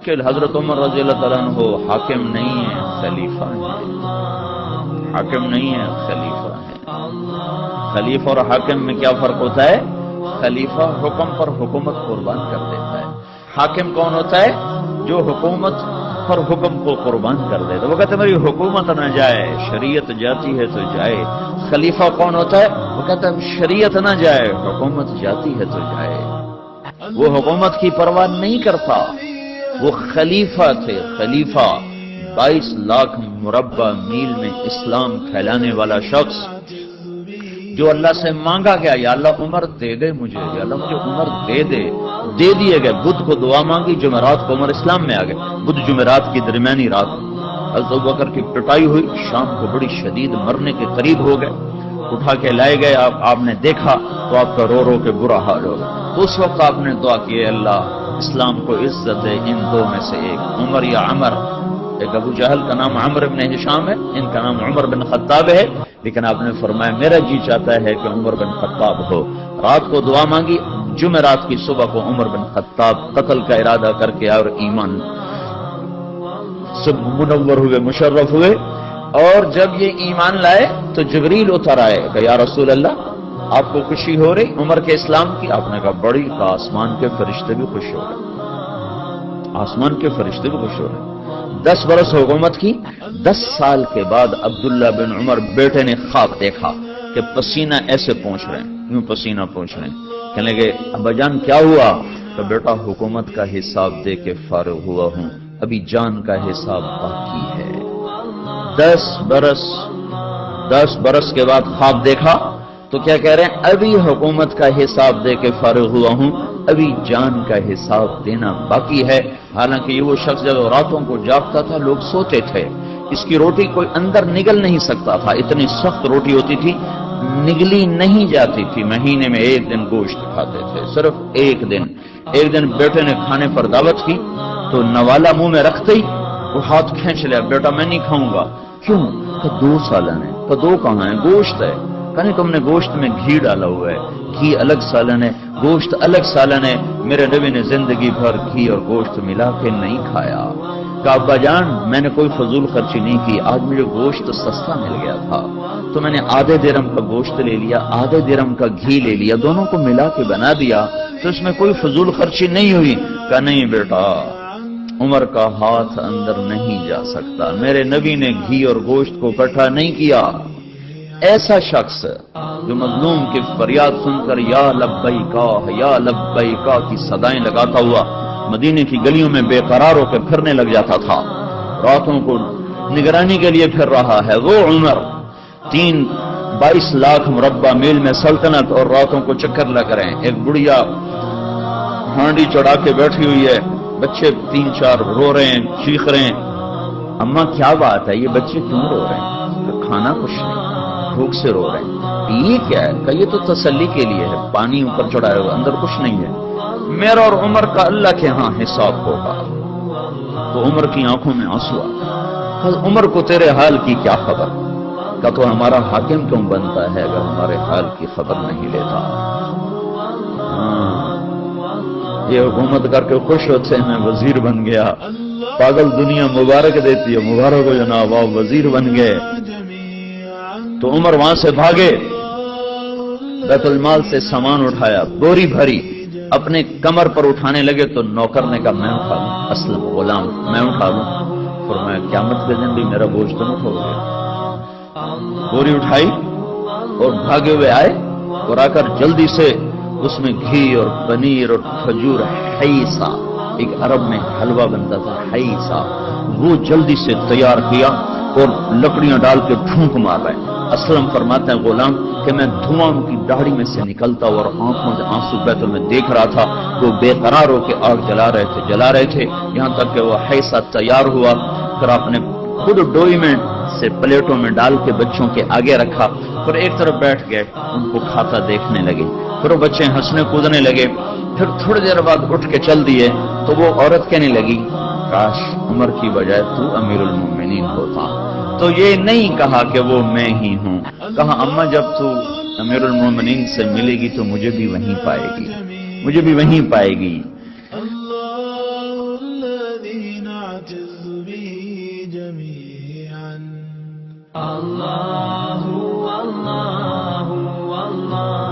کہ حضرت عمر رضی اللہ تعالیٰ عنہ حاکم نہیں ہے، خلیفہ ہیں۔ حاکم نہیں ہے، خلیفہ ہے۔ خلیفہ اور حاکم میں کیا فرق ہوتا ہے؟ خلیفہ حکم پر حکومت قربان کر دیتا ہے۔ حاکم کون ہوتا ہے؟ جو حکومت پر حکم کو قربان کر دیتا ہے۔ وہ کہتے ہیں میری حکومت نہ جائے، شریعت جاتی ہے تو جائے۔ خلیفہ کون ہوتا ہے؟ وہ کہتا ہے شریعت نہ جائے، حکومت جاتی ہے تو جائے۔ وہ حکومت کی پرواہ نہیں کرتا، وہ خلیفہ تھے۔ خلیفہ 22 لاکھ مربع میل میں اسلام پھیلانے والا شخص، جو اللہ سے مانگا گیا یا اللہ عمر دے دے مجھے، یا اللہ مجھے عمر دے دے، دے دیے گئے۔ بدھ کو دعا مانگی، جمعرات کو عمر اسلام میں آ گئے۔ بدھ جمعرات کی درمیانی رات حضرت ابوبکر کی پٹائی ہوئی، شام کو بڑی شدید مرنے کے قریب ہو گئے، اٹھا کے لائے گئے۔ آپ نے دیکھا تو آپ کا رو رو کے برا حال ہو گیا۔ تو اس وقت آپ نے دعا کی، اے اللہ اسلام کو عزت ہے ان دو میں سے ایک، عمر یا عمر۔ ایک ابو جہل کا نام عمر بن ہشام ہے، ان کا نام عمر بن خطاب ہے، لیکن آپ نے فرمایا میرا جی چاہتا ہے کہ عمر بن خطاب ہو۔ رات کو دعا مانگی، جمعرات کی صبح کو عمر بن خطاب قتل کا ارادہ کر کے اور ایمان سب منور ہوئے، مشرف ہوئے۔ اور جب یہ ایمان لائے تو جبریل اتر آئے کہ یا رسول اللہ آپ کو خوشی ہو رہی عمر کے اسلام کی؟ آپ نے کہا بڑی، کا آسمان کے فرشتے بھی خوش ہو رہے، آسمان کے فرشتے بھی خوش ہو رہے۔ 10 برس حکومت کی۔ 10 سال کے بعد عبداللہ بن عمر بیٹے نے خواب دیکھا کہ پسینہ ایسے پہنچ رہے ہیں، یوں پسینہ پہنچ رہے ہیں۔ کہنے لگے ابا جان کیا ہوا؟ کہ بیٹا حکومت کا حساب دے کے فارغ ہوا ہوں، ابھی جان کا حساب باقی ہے۔ 10 برس کے بعد خواب دیکھا تو کیا کہہ رہے ہیں؟ ابھی حکومت کا حساب دے کے فارغ ہوا ہوں، ابھی جان کا حساب دینا باقی ہے۔ حالانکہ یہ وہ شخص جب راتوں کو جاگتا تھا لوگ سوتے تھے، اس کی روٹی کوئی اندر نگل نہیں سکتا تھا، اتنی سخت روٹی ہوتی تھی، نگلی نہیں جاتی تھی۔ مہینے میں 1 دن گوشت کھاتے تھے، صرف 1 دن۔ ایک دن بیٹے نے کھانے پر دعوت کی تو نوالا منہ میں رکھتے ہی وہ ہاتھ کھینچ لیا، بیٹا میں نہیں کھاؤں گا۔ کیوں؟ کہ 2 سالن ہے۔ کہ 2 کہاں ہے؟ گوشت ہے۔ کہنے تم نے گوشت میں گھی ڈالا ہوا ہے، گھی الگ سالن ہے، گوشت الگ سالن ہے۔ میرے نبی نے زندگی بھر گھی اور گوشت ملا کے نہیں کھایا۔ کہ ابا جان میں نے کوئی فضول خرچی نہیں کی، آج مجھے گوشت سستا مل گیا تھا تو میں نے آدھے درہم کا گوشت لے لیا، آدھے درہم کا گھی لے لیا، دونوں کو ملا کے بنا دیا، تو اس میں کوئی فضول خرچی نہیں ہوئی۔ کہا نہیں بیٹا، عمر کا ہاتھ اندر نہیں جا سکتا، میرے نبی نے گھی اور گوشت کو اکٹھا نہیں کیا۔ ایسا شخص جو مظلوم کی فریاد سن کر یا لبیکا یا لبیکا کی صدائیں لگاتا ہوا مدینے کی گلیوں میں بے قرار ہو کے پھرنے لگ جاتا تھا، راتوں کو نگرانی کے لیے پھر رہا ہے، وہ عمر 22 لاکھ مربع میل میں سلطنت اور راتوں کو چکر لگ رہے ہیں۔ ایک بڑھیا ہانڈی چڑھا کے بیٹھی ہوئی ہے، بچے 3-4 رو رہے ہیں، چیخ رہے ہیں۔ اماں کیا بات ہے، یہ بچے کیوں رو رہے ہیں؟ کھانا کچھ نہیں، بھوک سے رو رہے ہیں۔ یہ کیا ہے؟ کہ یہ تو تسلی کے لیے ہے، پانی اوپر چڑھایا ہوا، اندر کچھ نہیں ہے۔ میرا اور عمر کا اللہ کے ہاں حساب ہوگا۔ تو عمر کی آنکھوں میں آنسو آ گئے۔ عمر کو تیرے حال کی کیا خبر؟ کہ تو ہمارا حاکم کیوں بنتا ہے اگر ہمارے حال کی خبر نہیں لیتا؟ یہ حکومت کر کے خوش ہوتے ہیں میں وزیر بن گیا، پاگل دنیا مبارک دیتی ہے، مبارک ہو جناب آپ وزیر بن گئے۔ تو عمر وہاں سے بھاگے، بیت المال سے سامان اٹھایا، بوری بھری، اپنے کمر پر اٹھانے لگے تو نوکر نے کہا میں اٹھا لوں، اسلم غلام میں اٹھا لوں۔ فرمایا قیامت کے دن بھی میرا بوجھ تم اٹھاؤ گے۔ بوری اٹھائی اور بھاگے ہوئے آئے اور آ کر جلدی سے اس میں گھی اور پنیر اور کھجور، حیسا ایک عرب میں حلوہ بنتا تھا، حیسا، وہ جلدی سے تیار کیا اور لکڑیاں ڈال کے پھونک مار رہے ہیں۔ اسلم فرماتے ہیں غلام کہ میں دھواں ان کی داڑھی میں سے نکلتا اور آنکھوں سے آنسو بیت میں دیکھ رہا تھا، وہ بے قرار ہو کے آگ جلا رہے تھے یہاں تک کہ وہ حیسا تیار ہوا۔ پھر آپ نے خود ڈوئی میں سے پلیٹوں میں ڈال کے بچوں کے آگے رکھا، پھر ایک طرف بیٹھ گئے ان کو کھاتا دیکھنے لگے۔ پھر وہ بچے ہنسنے کودنے لگے، پھر تھوڑی دیر بعد اٹھ کے چل دیے تو وہ عورت کہنے لگی کاش عمر کی بجائے تو امیر المومنین ہوتا۔ تو یہ نہیں کہا کہ وہ میں ہی ہوں، کہا اماں جب تو امیر المومنین سے ملے گی تو مجھے بھی وہیں پائے گی، مجھے بھی وہیں پائے گی۔ به جميعا. الله